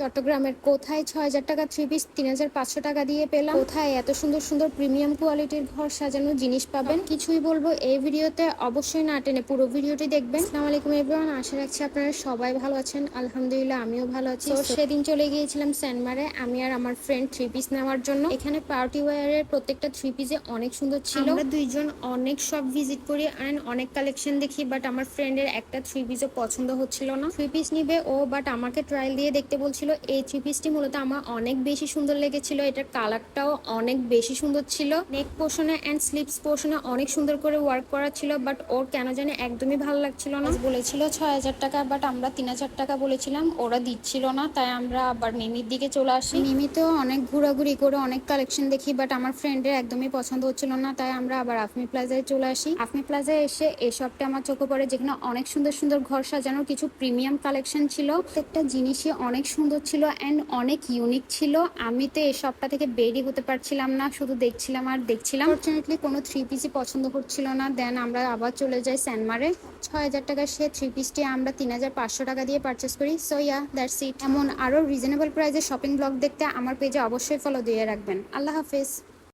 চট্টগ্রামের কোথায় ৬,০০০ টাকা থ্রি পিস ৩,৫০০ টাকা দিয়ে পেলাম? কোথায় এত সুন্দর সুন্দর প্রিমিয়াম কোয়ালিটির ঘর সাজানো জিনিস পাবেন? কিছুই বলবো এই ভিডিওতে, অবশ্যই না টেনে পুরো ভিডিওটি দেখবেন। আসসালামু আলাইকুম এভরিওয়ান, আশা রাখছি আপনারা সবাই ভালো আছেন। আলহামদুলিল্লাহ আমিও ভালো আছি। তো সেদিন চলে গিয়েছিলাম সেনমারে আমি আর আমার ফ্রেন্ড থ্রি পিস নেওয়ার জন্য। এখানে পার্টি ওয়্যারের প্রত্যেকটা থ্রি পিসে অনেক সুন্দর ছিল। আমরা দুইজন অনেক শপ ভিজিট করি এন্ড অনেক কালেকশন দেখি, বাট আমার ফ্রেন্ডের একটা থ্রি পিসও পছন্দ হচ্ছিল না। থ্রি পিস নিবে ও, বাট আমাকে ট্রায়াল দিয়ে দেখতে বলছিল। এই থ্রি পিসটি মূলত আমার অনেক বেশি সুন্দর লেগেছিল। এটার কালারটাও অনেক বেশি সুন্দর ছিল। নেক পোর্শনে এন্ড স্লিভস পোর্শনে অনেক সুন্দর করে ওয়ার্ক করা ছিল, বাট ওর কেন জানি একদমই ভালো লাগছিল না। বলেছিল ৬,০০০ টাকা, বাট আমরা ৩,০০০ টাকা বলেছিলাম, ওরা দিচ্ছিল না। তাই আমরা আবার মিমির দিকে চলে আসি। মিমিতেও অনেক ঘোরাঘুরি করে অনেক কালেকশন দেখি, বাট আমার ফ্রেন্ডের একদমই পছন্দ হচ্ছিল না। তাই আমরা আবার আফমি প্লাজায় চলে আসি। আফমি প্লাজায় এসে এই শপটা আমার চোখে পড়ে, যেখানে অনেক সুন্দর সুন্দর ঘর সাজানোর কিছু প্রিমিয়াম কালেকশন ছিল। প্রত্যেকটা জিনিসই অনেক সুন্দর ছিল এন্ড অনেক ইউনিক ছিল। আমি তো এই শপটা থেকে বেরই হতে পারছিলাম না, শুধু দেখছিলাম আর দেখছিলাম। ফরচুনেটলি কোনো থ্রি পিসই পছন্দ হচ্ছিল না। দেন আমরা আবার চলে যাই সেনমারে। ৬,০০০ টাকার সে থ্রি পিসটি আমরা ৩,৫০০ টাকা দিয়ে পারচেস করি। So yeah, that's it. এমন আরও রিজনেবল প্রাইসে শপিং ব্লগ দেখতে আমার পেজে অবশ্যই ফলো দিয়ে রাখবেন। আল্লাহ হাফেজ।